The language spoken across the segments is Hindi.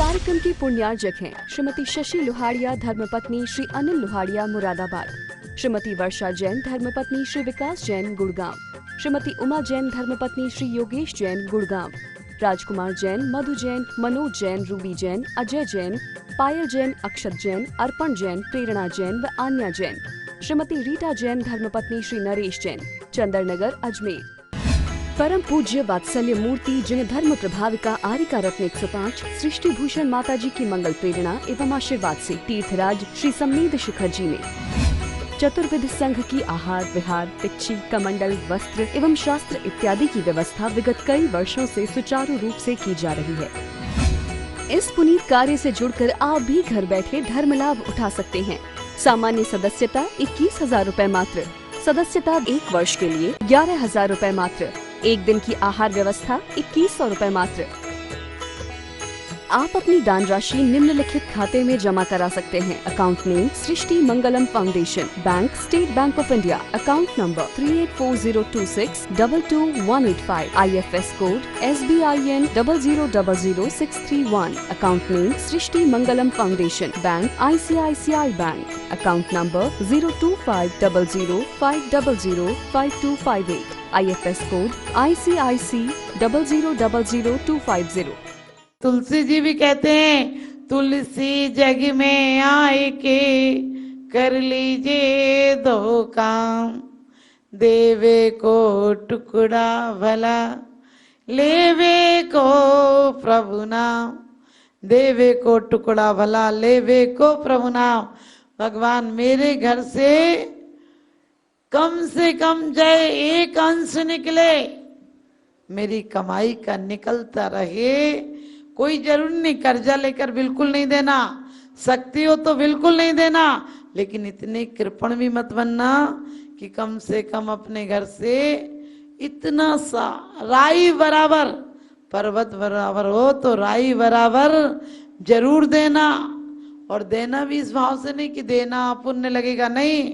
कार्यक्रम की पुण्यार्जक हैं श्रीमती शशि लोहाड़िया धर्मपत्नी श्री अनिल लोहाड़िया मुरादाबाद, श्रीमती वर्षा जैन धर्मपत्नी श्री विकास जैन गुड़गांव, श्रीमती उमा जैन धर्मपत्नी श्री योगेश जैन गुड़गांव, राजकुमार जैन, मधु जैन, मनोज जैन, रूबी जैन, अजय जैन, पायल जैन, अक्षत जैन, अर्पण जैन, प्रेरणा जैन व आन्या जैन, श्रीमती रीटा जैन धर्मपत्नी श्री नरेश जैन, चंदरनगर अजमेर। परम पूज्य वात्सल्य मूर्ति जिन्हें धर्म प्रभाविका आरिका रत्न 105 सृष्टि भूषण माता जी की मंगल प्रेरणा एवं आशीर्वाद से तीर्थराज श्री सम्मेद शिखर जी ने चतुर्विध संघ की आहार विहार, पिच्छी, कमंडल, वस्त्र एवं शास्त्र इत्यादि की व्यवस्था विगत कई वर्षों से सुचारू रूप से की जा रही है। इस पुनीत कार्य से जुड़कर आप भी घर बैठे धर्म लाभ उठा सकते हैं। सामान्य सदस्यता 21,000 रूपए मात्र, सदस्यता 1 वर्ष के लिए 11,000 रूपए मात्र, एक दिन की आहार व्यवस्था 2100 रूपए मात्र। आप अपनी दान राशि निम्नलिखित खाते में जमा करा सकते हैं। Account name Srishti Mangalam foundation, bank state bank of India, account number 384026222185, IFS code SBIN 0000631, account name Srishti Mangalam foundation, bank ICICI bank, account number 0250050052258, IFS code ICIC 0000250। Tulsi ji भी कहते हैं, तुलसी जग में आए के कर लीजिए 2 काम, देवे को टुकड़ा भला लेवे को प्रभु नाम, देवे को टुकड़ा भला लेवे को प्रभु नाम। भगवान मेरे घर से कम चाहे 1 अंश निकले, मेरी कमाई का निकलता रहे। कोई जरूरी नहीं कर्जा लेकर बिल्कुल नहीं देना, शक्ति हो तो बिल्कुल नहीं देना, लेकिन इतने कृपण भी मत बनना कि कम से कम अपने घर से इतना सा राई बराबर, पर्वत बराबर हो तो राई बराबर जरूर देना। और देना भी इस भाव से नहीं कि देना पुण्य लगेगा, नहीं,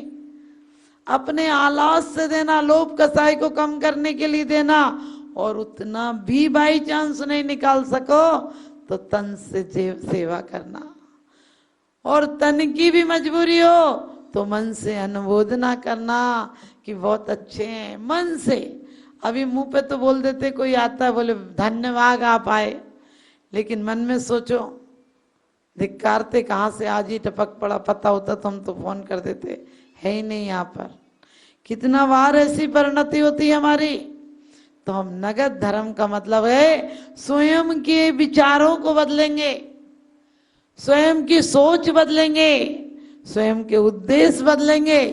अपने आलास से देना, लोभ कसाई को कम करने के लिए देना। और उतना भी बाई चांस नहीं निकाल सको तो तन से सेवा करना, और तन की भी मजबूरी हो तो मन से अनुमोदना करना कि बहुत अच्छे हैं। मन से, अभी मुंह पे तो बोल देते, कोई आता है बोले धन्यवाद आप आए, लेकिन मन में सोचो धिक्कारते कहाँ से आज ही टपक पड़ा, पता होता तो हम तो फोन कर देते, है ही नहीं यहाँ पर। कितना बार ऐसी परिणति होती है हमारी। तो हम नगद धर्म का मतलब है स्वयं के विचारों को बदलेंगे, स्वयं की सोच बदलेंगे, स्वयं के उद्देश्य बदलेंगे।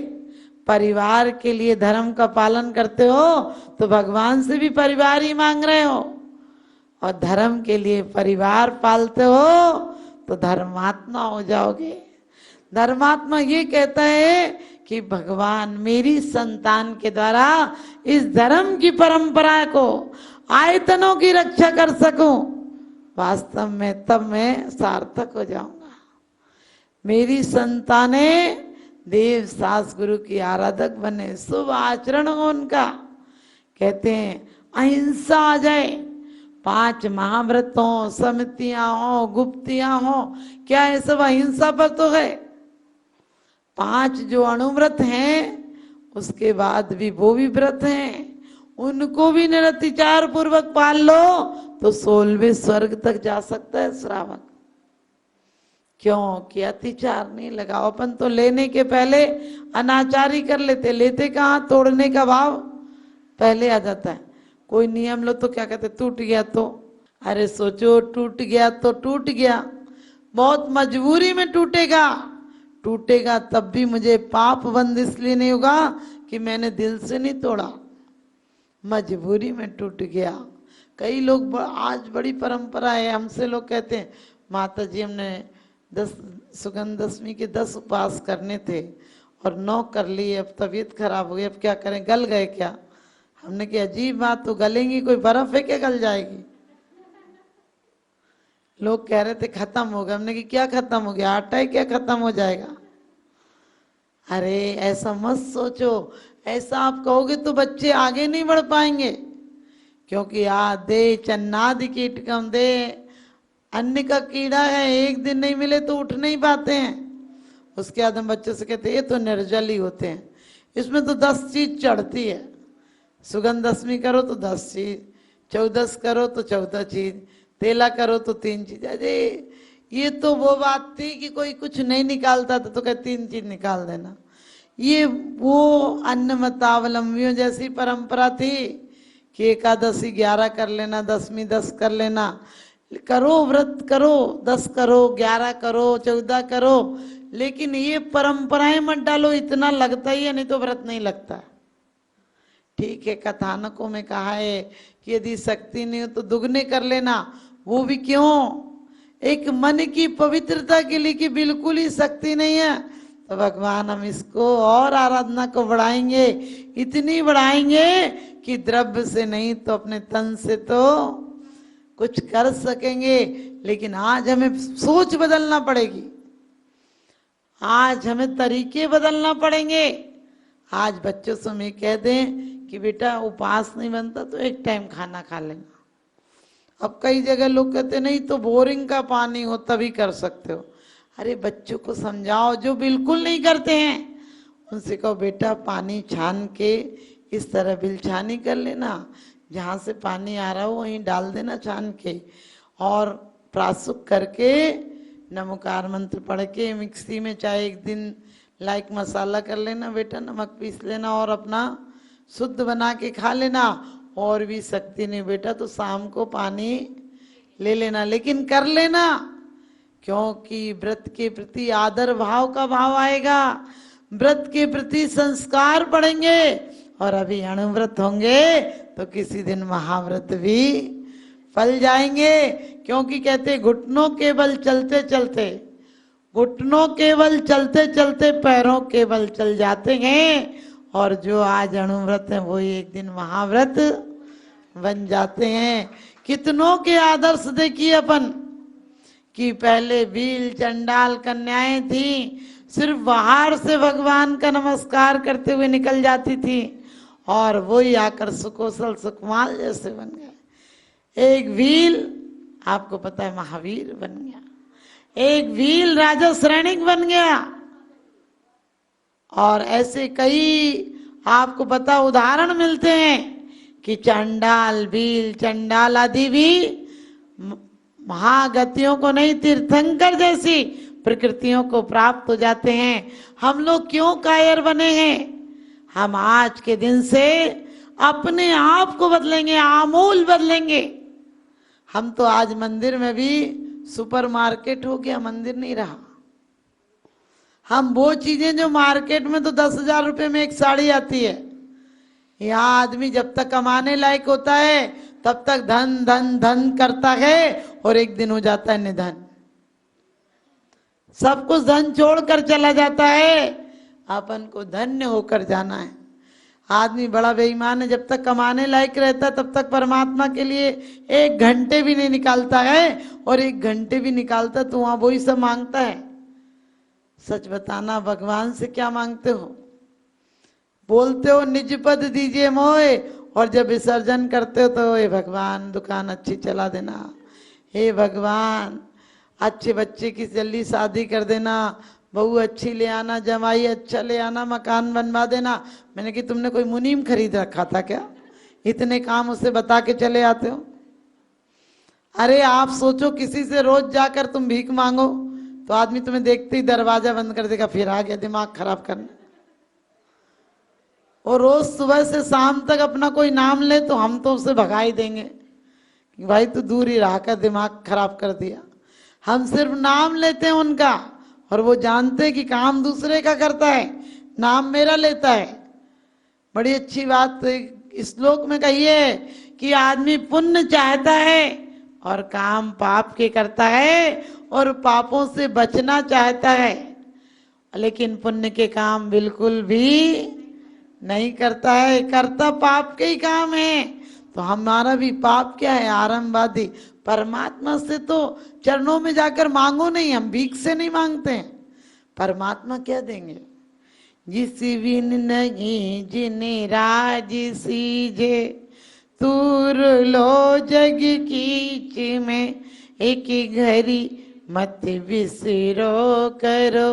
परिवार के लिए धर्म का पालन करते हो तो भगवान से भी परिवार ही मांग रहे हो, और धर्म के लिए परिवार पालते हो तो धर्मात्मा हो जाओगे। धर्मात्मा ये कहता है कि भगवान मेरी संतान के द्वारा इस धर्म की परंपरा को, आयतनों की रक्षा कर सकूं, वास्तव में तब मैं सार्थक हो जाऊंगा। मेरी संतानें देव सास गुरु की आराधक बने, शुभ आचरण हो उनका। कहते हैं अहिंसा आ जाए, 5 महाव्रतों, समितियां हो, गुप्तियां हो, क्या ये सब अहिंसा पर तो है? 5 जो अणुव्रत हैं उसके बाद भी वो भी व्रत हैं, उनको भी निरतिचार पूर्वक पाल लो तो 16वें स्वर्ग तक जा सकता है श्रावक। क्यों कि अतिचार नहीं लगाओ। अपन तो लेने के पहले अनाचारी कर लेते, लेते कहाँ, तोड़ने का भाव पहले आ जाता है। कोई नियम लो तो क्या कहते, टूट गया तो, अरे सोचो टूट गया तो टूट गया, बहुत मजबूरी में टूटेगा, टूटेगा तब भी मुझे पाप बंद इसलिए नहीं होगा कि मैंने दिल से नहीं तोड़ा, मजबूरी में टूट गया। कई लोग, आज बड़ी परंपरा है, हमसे लोग कहते हैं माता जी हमने 10 सुगंध दशमी के 10 उपवास करने थे और 9 कर लिए, अब तबीयत खराब हो गई, अब क्या करें, गल गए क्या? हमने कहा अजीब बात, तो गलेंगी, कोई बर्फ है क्या गल जाएगी? लोग कह रहे थे खत्म हो गया, हमने कहा क्या खत्म हो गया, आटा है क्या खत्म हो जाएगा? अरे ऐसा मत सोचो, ऐसा आप कहोगे तो बच्चे आगे नहीं बढ़ पाएंगे, क्योंकि आदे चन्नादि कीटकम दे अन्न का कीड़ा है, एक दिन नहीं मिले तो उठ नहीं पाते हैं। उसके बाद हम बच्चों से कहते हैं ये तो निर्जल ही होते हैं, इसमें तो 10 चीज चढ़ती है। सुगंध 10वीं करो तो 10 चीज, 14 करो तो 14 चीज, तेला करो तो 3 चीज। अरे ये तो वो बात थी कि कोई कुछ नहीं निकालता था तो कह 3 चीज निकाल देना। ये वो अन्नमतावलंबियों जैसी परंपरा थी कि एकादशी 11 कर लेना, 10वीं 10 कर लेना। करो व्रत करो, 10 करो, 11 करो, 14 करो, लेकिन ये परंपराएं मत डालो, इतना लगता ही है, नहीं तो व्रत नहीं लगता। ठीक है, कथानकों में कहा है कि यदि शक्ति नहीं हो तो दुगने कर लेना, वो भी क्यों? एक मन की पवित्रता के लिए कि बिल्कुल ही शक्ति नहीं है तो भगवान हम इसको और आराधना को बढ़ाएंगे, इतनी बढ़ाएंगे कि द्रव्य से नहीं तो अपने तन से तो कुछ कर सकेंगे। लेकिन आज हमें सोच बदलना पड़ेगी, आज हमें तरीके बदलना पड़ेंगे। आज बच्चों से मैं कह दें कि बेटा उपवास नहीं बनता तो एक टाइम खाना खा लेना। अब कई जगह लोग कहते नहीं तो बोरिंग का पानी हो तभी कर सकते हो। अरे बच्चों को समझाओ, जो बिल्कुल नहीं करते हैं उनसे कहो बेटा पानी छान के इस तरह बिलछानी कर लेना, जहाँ से पानी आ रहा हो वहीं डाल देना छान के, और प्रासुक करके नमोकार मंत्र पढ़ के मिक्सी में चाहे एक दिन लाइक मसाला कर लेना बेटा, नमक पीस लेना और अपना शुद्ध बना के खा लेना। और भी शक्ति नहीं बेटा तो शाम को पानी ले लेना, लेकिन कर लेना, क्योंकि व्रत के प्रति आदर भाव का भाव आएगा, व्रत के प्रति संस्कार बढ़ेंगे। और अभी अणुव्रत होंगे तो किसी दिन महाव्रत भी फल जाएंगे। क्योंकि कहते घुटनों के बल चलते चलते, घुटनों के बल चलते चलते पैरों के बल चल जाते हैं, और जो आज अणुव्रत है वो एक दिन महाव्रत बन जाते हैं। कितनों के आदर्श देखिए अपन कि पहले भील चंडाल कन्याएं थी, सिर्फ बाहर से भगवान का नमस्कार करते हुए निकल जाती थी, और वही आकर सुकोशल सुकमाल जैसे बन गए। एक भील आपको पता है महावीर बन गया, एक भील राजा श्रेणिक बन गया, और ऐसे कई आपको पता उदाहरण मिलते हैं कि चंडाल भील चंडाल आदि भी महागतियों को नहीं तीर्थंकर जैसी प्रकृतियों को प्राप्त हो जाते हैं। हम लोग क्यों कायर बने हैं? हम आज के दिन से अपने आप को बदलेंगे, आमूल बदलेंगे। हम तो आज मंदिर में भी सुपरमार्केट हो गया, मंदिर नहीं रहा। हम वो चीजें जो मार्केट में तो 10,000 रुपए में एक साड़ी आती है, यहाँ आदमी जब तक कमाने लायक होता है तब तक धन धन धन करता है, और एक दिन हो जाता है निधन, सब कुछ धन छोड़कर चला जाता है। अपन को धन्य होकर जाना है। आदमी बड़ा बेईमान है, जब तक कमाने लायक रहता है तब तक परमात्मा के लिए 1 घंटे भी नहीं निकालता है, और 1 घंटे भी निकालता तो वहां वही सब मांगता है। सच बताना, भगवान से क्या मांगते हो? बोलते हो निज पद दीजिए मोए, और जब विसर्जन करते हो तो हे भगवान दुकान अच्छी चला देना, हे भगवान अच्छे बच्चे की जल्दी शादी कर देना, बहू अच्छी ले आना, जमाई अच्छा ले आना, मकान बनवा देना। मैंने कि तुमने कोई मुनीम खरीद रखा था क्या? इतने काम उसे बता के चले आते हो। अरे आप सोचो किसी से रोज जाकर तुम भीख मांगो तो आदमी तुम्हें देखते ही दरवाजा बंद कर देगा, फिर आ गया दिमाग खराब करने। और रोज सुबह से शाम तक अपना कोई नाम ले तो हम तो उसे भगा ही देंगे कि भाई तू दूर ही रहा कर, दिमाग खराब कर दिया। हम सिर्फ नाम लेते हैं उनका, और वो जानते कि काम दूसरे का करता है, नाम मेरा लेता है। बड़ी अच्छी बात श्लोक में कही है कि आदमी पुण्य चाहता है और काम पाप के करता है, और पापों से बचना चाहता है, लेकिन पुण्य के काम बिल्कुल भी नहीं करता है, करता पाप के ही काम है। तो हमारा भी पाप क्या है? आरंभवादी। परमात्मा से तो चरणों में जाकर मांगो नहीं, हम भीख से नहीं मांगते हैं। परमात्मा क्या देंगे? जिस बिन नहीं जिने राज सीजे, तूर लो जग कीच में एक घड़ी मत बिसरो करो,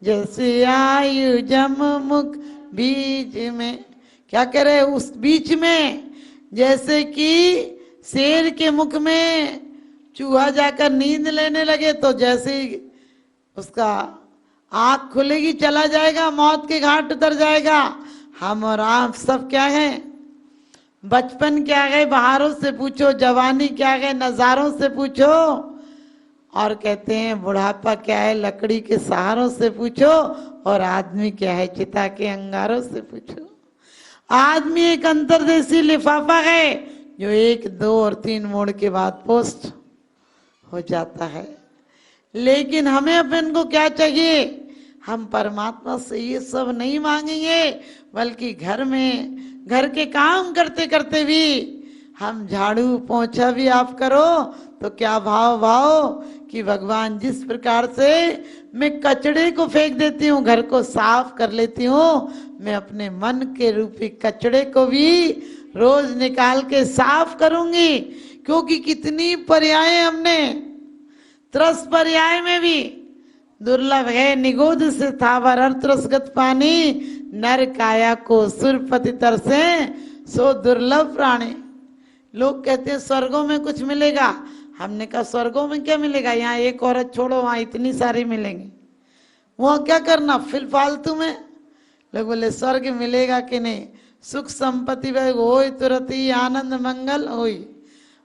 जैसे आयु जम मुख बीच में। क्या करे उस बीच में, जैसे कि शेर के मुख में चूहा जाकर नींद लेने लगे तो जैसे ही उसका आंख खुलेगी चला जाएगा, मौत के घाट उतर जाएगा। हम और आप सब क्या है, बचपन क्या गए बहारों से पूछो, जवानी क्या गए नजारों से पूछो, और कहते हैं बुढ़ापा क्या है लकड़ी के सहारों से पूछो, और आदमी क्या है चिता के अंगारों से पूछो। आदमी एक अंतर्देशी लिफाफा है जो 1, 2 और 3 मोड़ के बाद पोस्ट हो जाता है। लेकिन हमें अपन को क्या चाहिए, हम परमात्मा से ये सब नहीं मांगेंगे, बल्कि घर में घर के काम करते करते भी हम झाड़ू पोंछा भी आप करो तो क्या भाव भाव कि भगवान जिस प्रकार से मैं कचड़े को फेंक देती हूँ, घर को साफ कर लेती हूँ, मैं अपने मन के रूपी कचड़े को भी रोज निकाल के साफ करूंगी। क्योंकि कितनी पर्याय हमने, त्रस पर्याय में भी दुर्लभ है निगोद से थावर अर्त्रसगत पानी, नर काया को सुरपति तरसे सो दुर्लभ प्राणी। लोग कहते हैं स्वर्गों में कुछ मिलेगा, हमने कहा स्वर्गों में क्या मिलेगा, यहाँ एक औरत छोड़ो वहां इतनी सारी मिलेंगी, वहां क्या करना फिल फालतू में। लोग बोले स्वर्ग मिलेगा कि नहीं, सुख संपत्ति होई तुरंत ही आनंद मंगल होई।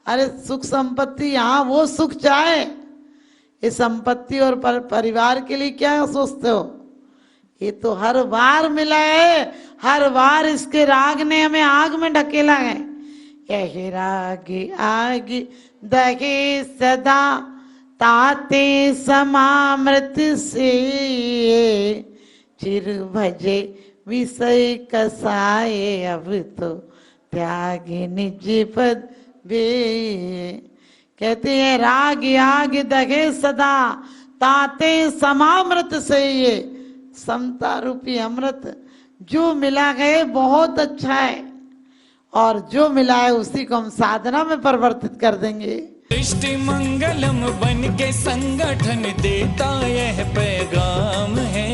अरे सुख संपत्ति यहाँ वो सुख चाहे, ये संपत्ति और परिवार के लिए क्या सोचते हो, ये तो हर बार मिला है, हर बार इसके राग ने हमें आग में ढकेला है। यही राग आग दहे सदा ताते समामृत से, चिर भजे विषय कसाए अब तो त्यागी निज पद बे। कहते हैं राग आग दगे सदा ताते समामृत से, ये समता रूपी अमृत जो मिला है बहुत अच्छा है, और जो मिला है उसी को हम साधना में परिवर्तित कर देंगे। सृष्टि मंगलम बन के संगठन देता यह पैगाम है,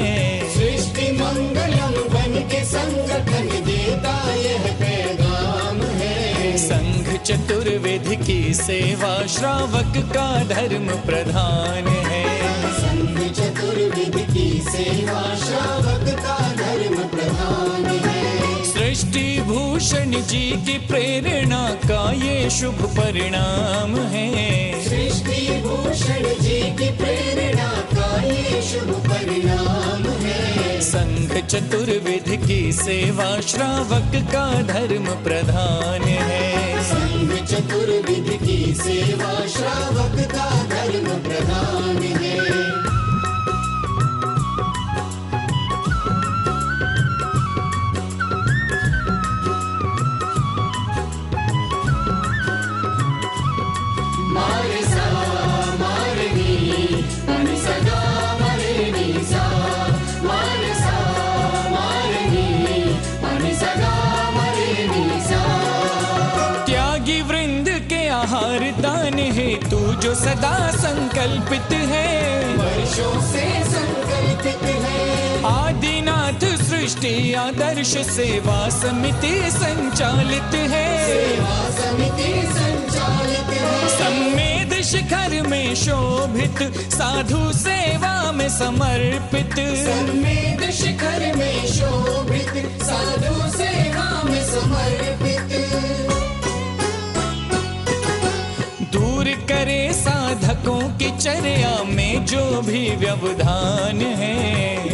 सृष्टि मंगलम बन के संगठन देता यह पैगाम है। संघ चतुर्वेद की सेवा श्रावक का धर्म प्रधान है, संघ चतुर्वेद की सेवा श्रावक का धर्म प्रधान है। सृष्टि भूषण जी की प्रेरणा का ये शुभ परिणाम है, सृष्टि भूषण जी की प्रेरणा का ये शुभ परिणाम है। संघ चतुर्वेद की सेवा श्रावक का धर्म प्रधान है, संघ चतुर्वेद की सेवा श्रावक का धर्म प्रधान है। मारे सा मारे नी मनि सदा मरे नी सा, मारे सा मारे नी मनि सदा मरे नी सा। त्यागी वृंद के आहार दान है तू जो सदा संकल्पित है, वर्षों से संकल्पित है। आदिनाथ सृष्टि आदर्श सेवा समिति संचालित है, सेवा समिति संचालित है। सम्मेद शिखर में शोभित साधु सेवा में समर्पित, सम्मेद शिखर में शोभित साधु सेवा में समर्पित। दूर करे साधकों की चर्या में जो भी व्यवधान है,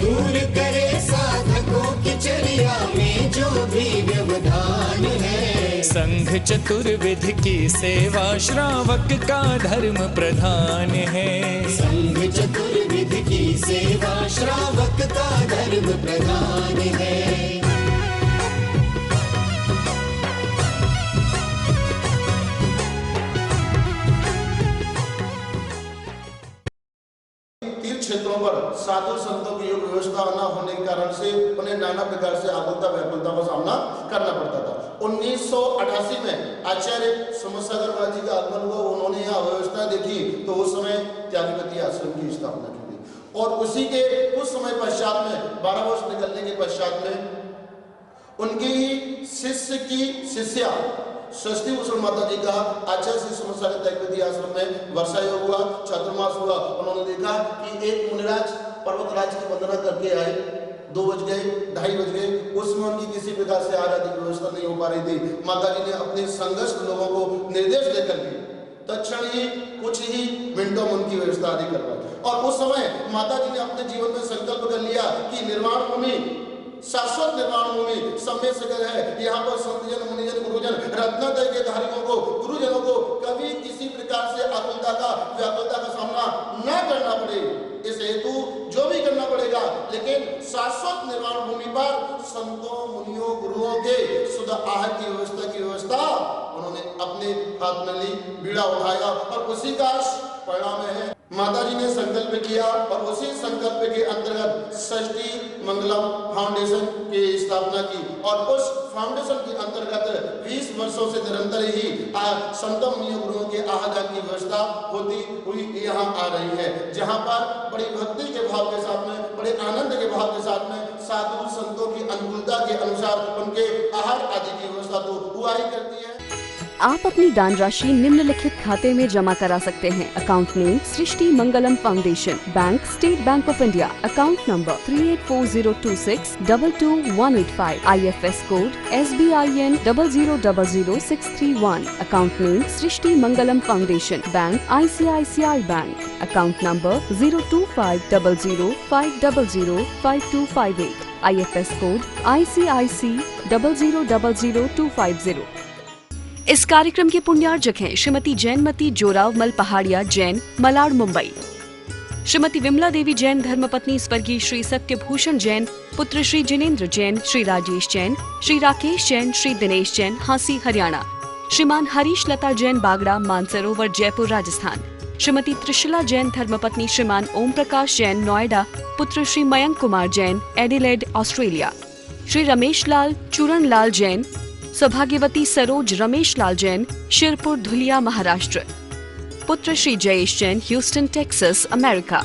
दूर करे साधकों की चर्या में जो भी व्यवधान है। संघ चतुर्विध की सेवा श्रावक का धर्म प्रधान है, संघ चतुर्विध की सेवा श्रावक का धर्म प्रधान है। तीर्थ क्षेत्रों पर साधु संतों की योग व्यवस्था न होने के कारण से उन्हें नाना प्रकार से आकुलता व्याकुलता का सामना करना पड़ता था। 1988 में आचार्य समसागर जी का आगमन हुआ, उन्होंने यहाँ व्यवस्था देखी तो उस समय त्यागीपति आश्रम की स्थापना की गई और उसी के कुछ समय पश्चात में 12 वर्ष निकलने के पश्चात में उनकी ही शिष्य की शिष्या षष्ठी भूषण माता जी का आचार्य श्री समसागर त्यागीपति आश्रम में वर्षा योग हुआ, चातुर्मास हुआ। उन्होंने देखा कि एक मुनिराज पर्वतराज की वंदना करके आए, 2 बज गए, 2:30 बज गए, उसमें उनकी किसी प्रकार से आराध्य की व्यवस्था नहीं हो पा रही थी। माता जी ने अपने संघर्ष लोगों को निर्देश देकर के तत्क्षण ही कुछ ही मिनटों में उनकी व्यवस्था आदि करवाई और उस समय माता जी ने अपने जीवन में संकल्प कर लिया कि निर्वाण भूमि, शाश्वत निर्वाण भूमि समय सगर है। यहाँ पर संतजन, मुनिजन, गुरुजन, रत्नत्रय के धारियों को, गुरुजनों को कभी किसी प्रकार से आकुलता का व्याकुलता का सामना न करना पड़े, इस हेतु जो भी करना पड़ेगा, लेकिन शाश्वत निर्वाण भूमि पर संतों, मुनियों, गुरुओं के शुद्ध आहार की व्यवस्था उन्होंने अपने हाथ में ली, बीड़ा उठाया और उसी का परिणाम है माता जी ने संकल्प किया और उसी संकल्प के अंतर्गत षष्ठी मंगलम फाउंडेशन की स्थापना की और उस फाउंडेशन के अंतर्गत 20 वर्षों से निरंतर ही संतों, मुनियों, गुरुओं के आहार की व्यवस्था होती हुई यहाँ आ रही है, जहाँ पर बड़ी भक्ति के भाव के साथ में, बड़े आनंद के भाव के साथ में साधु संतों की अनुकूलता के अनुसार उनके आहार आदि की व्यवस्था तो हुआ ही करती है। आप अपनी दान राशि निम्नलिखित खाते में जमा करा सकते हैं। Account name Srishti Mangalam foundation, bank state bank of India, account number 384026222185, IFS code SBIN 0000631, account name Srishti Mangalam foundation, bank ICICI bank, account number 02500500528, IFS code ICIC 0000250। इस कार्यक्रम के पुण्यार्जक हैं श्रीमती जैनमती जोरावमल पहाड़िया जैन, मलाड, मुंबई। श्रीमती विमला देवी जैन धर्मपत्नी स्वर्गीय श्री सत्यभूषण जैन, पुत्र श्री जिनेन्द्र जैन, श्री राजेश जैन, श्री राकेश जैन, श्री दिनेश जैन, हांसी, हरियाणा। श्रीमान हरीश लता जैन बागड़ा, मानसरोवर, जयपुर, राजस्थान। श्रीमती त्रिशला जैन धर्मपत्नी श्रीमान ओम प्रकाश जैन, नोएडा, पुत्र श्री मयंक कुमार जैन, एडिलेड, ऑस्ट्रेलिया। श्री रमेश लाल चूरण लाल जैन, सौभाग्यवती सरोज रमेश लाल जैन, शिरपुर, धुलिया, महाराष्ट्र। पुत्र Shri Jayesh Jain, Houston, Texas, America.